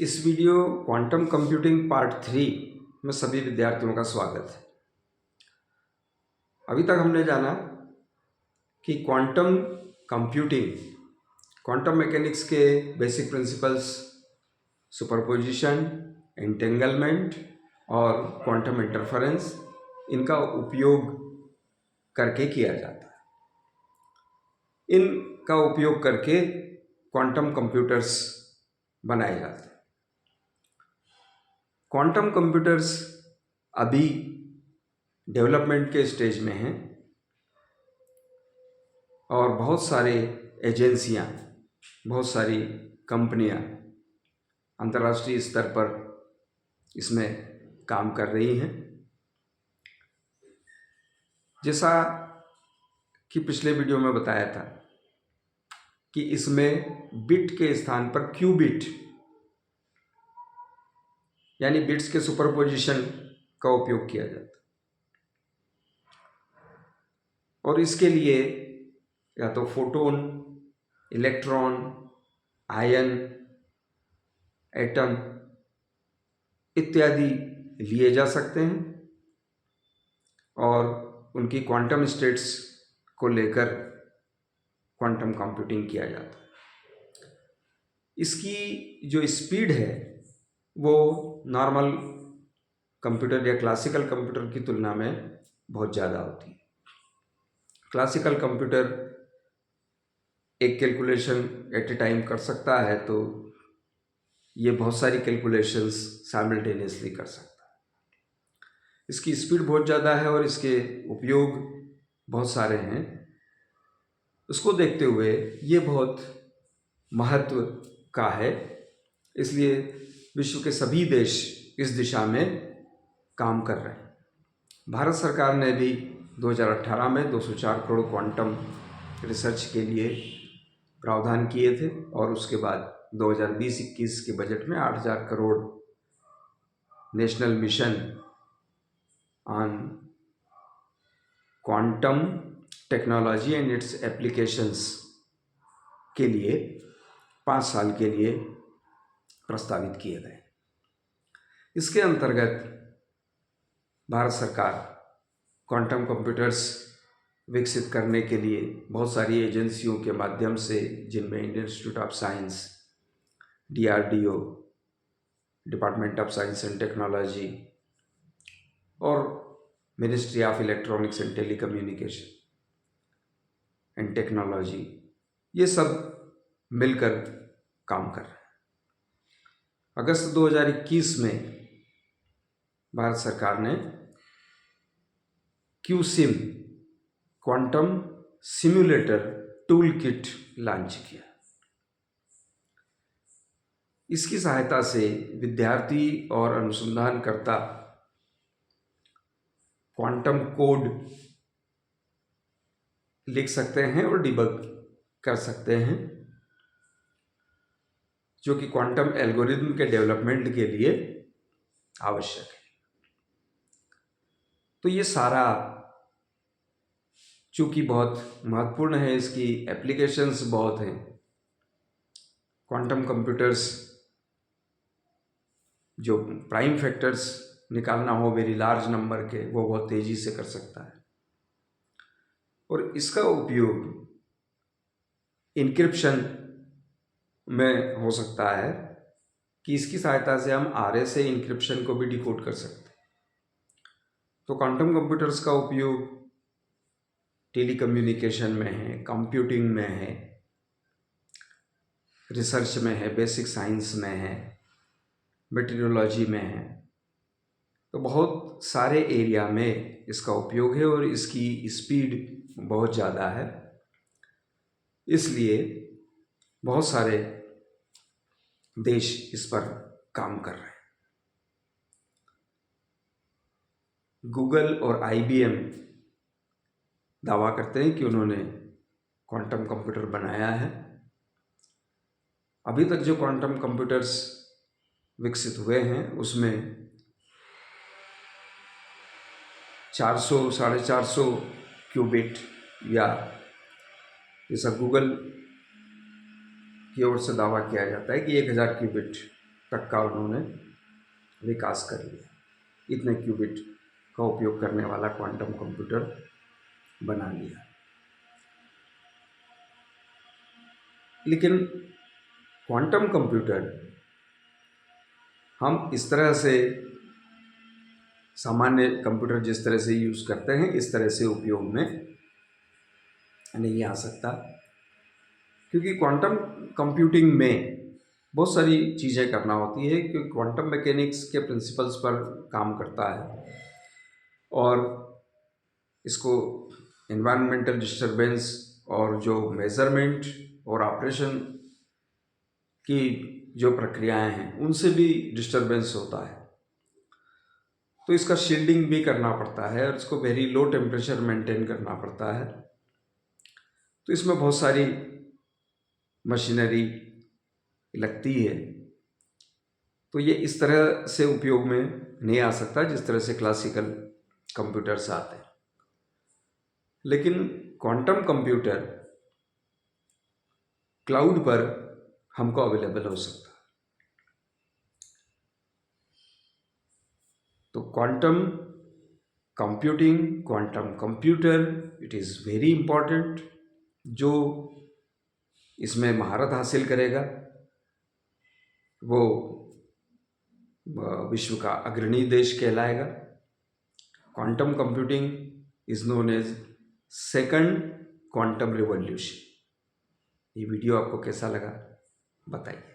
इस video quantum computing part 3 में सभी विद्यार्थियों का स्वागत है। अभी तक हमने जाना कि क्वांटम कंप्यूटिंग, क्वांटम मैकेनिक्स के बेसिक प्रिंसिपल्स, सुपरपोजिशन, एंटेंगलमेंट और क्वांटम इंटरफेरेंस, इनका उपयोग करके किया जाता है। इनका उपयोग करके क्वांटम कंप्यूटर्स बनाए जाते हैं। क्वांटम कंप्यूटर्स अभी डेवलपमेंट के स्टेज में हैं और बहुत सारे एजेंसियां, बहुत सारी कंपनियां अंतर्राष्ट्रीय स्तर पर इसमें काम कर रही हैं। जैसा कि पिछले वीडियो में बताया था कि इसमें बिट के स्थान पर क्यूबिट यानी बिट्स के सुपरपोजिशन का उपयोग किया जाता है और इसके लिए या तो फोटोन, इलेक्ट्रॉन, आयन, एटम इत्यादि लिए जा सकते हैं और उनकी क्वांटम स्टेट्स को लेकर क्वांटम कंप्यूटिंग किया जाता है। इसकी जो स्पीड है वो नॉर्मल कंप्यूटर या क्लासिकल कंप्यूटर की तुलना में बहुत ज़्यादा होती है। क्लासिकल कंप्यूटर एक कैलकुलेशन एट ए टाइम कर सकता है, तो ये बहुत सारी कैलकुलेशंस साइमल्टेनियसली कर सकता है। इसकी स्पीड बहुत ज़्यादा है और इसके उपयोग बहुत सारे हैं। उसको देखते हुए ये बहुत महत्व का है, इसलिए विश्व के सभी देश इस दिशा में काम कर रहे हैं। भारत सरकार ने भी 2018 में 204 करोड़ क्वांटम रिसर्च के लिए प्रावधान किए थे और उसके बाद 2020-21 के बजट में 8,000 crore national mission on quantum technology and it's applications के लिए 5 साल के लिए प्रस्तावित किए गए। इसके अंतर्गत भारत सरकार क्वांटम कंप्यूटर्स विकसित करने के लिए बहुत सारी एजेंसियों के माध्यम से, जिनमें Indian Institute of Science, DRDO, Department of Science and Technology और Ministry of Electronics and Telecommunication and Technology, ये सब मिलकर काम कर रहे हैं। अगस्त 2021 में भारत सरकार ने QSIM, quantum simulator tool kit launch किया। इसकी सहायता से विद्यार्थी और अनुसंधानकर्ता क्वांटम कोड लिख सकते हैं और डिबग कर सकते हैं, जो कि क्वांटम एल्गोरिथम के डेवलपमेंट के लिए आवश्यक है। तो ये सारा चूँकि बहुत महत्वपूर्ण है, इसकी एप्लीकेशंस बहुत हैं। क्वांटम कंप्यूटर्स जो प्राइम फैक्टर्स निकालना हो वेरी लार्ज नंबर के, वो बहुत तेज़ी से कर सकता है और इसका उपयोग इनक्रिप्शन में हो सकता है कि इसकी सहायता से हम RSA इनक्रिप्शन को भी डिकोड कर सकते हैं। तो क्वांटम कंप्यूटर्स का उपयोग टेलीकम्युनिकेशन में है, कंप्यूटिंग में है, रिसर्च में है, बेसिक साइंस में है, मेटीरियोलॉजी में है। तो बहुत सारे एरिया में इसका उपयोग है और इसकी स्पीड बहुत ज़्यादा है, इसलिए बहुत सारे देश इस पर काम कर रहे हैं। गूगल और IBM दावा करते हैं कि उन्होंने क्वांटम कंप्यूटर बनाया है। अभी तक जो क्वांटम कंप्यूटर्स विकसित हुए हैं उसमें 400-450 क्यूबिट, या जैसा गूगल की ओर से दावा किया जाता है कि 1,000 क्यूबिट तक का उन्होंने विकास कर लिया, इतने क्यूबिट का उपयोग करने वाला क्वांटम कंप्यूटर बना लिया। लेकिन क्वांटम कंप्यूटर हम इस तरह से सामान्य कंप्यूटर जिस तरह से यूज़ करते हैं इस तरह से उपयोग में नहीं आ सकता, क्योंकि क्वांटम कंप्यूटिंग में बहुत सारी चीज़ें करना होती है, क्योंकि क्वांटम मैकेनिक्स के प्रिंसिपल्स पर काम करता है और इसको एनवायरमेंटल डिस्टरबेंस और जो मेज़रमेंट और ऑपरेशन की जो प्रक्रियाएं हैं उनसे भी डिस्टरबेंस होता है, तो इसका शील्डिंग भी करना पड़ता है और इसको वेरी लो टेम्परेचर मेंटेन करना पड़ता है। तो इसमें बहुत सारी मशीनरी लगती है, तो ये इस तरह से उपयोग में नहीं आ सकता जिस तरह से क्लासिकल कंप्यूटर्स आते हैं। लेकिन क्वांटम कंप्यूटर क्लाउड पर हमको अवेलेबल हो सकता है। तो quantum computing, quantum computer, it is very important. जो इसमें महारत हासिल करेगा वो विश्व का अग्रणी देश कहलाएगा। Quantum computing is known as second quantum revolution. ये वीडियो आपको कैसा लगा बताइए।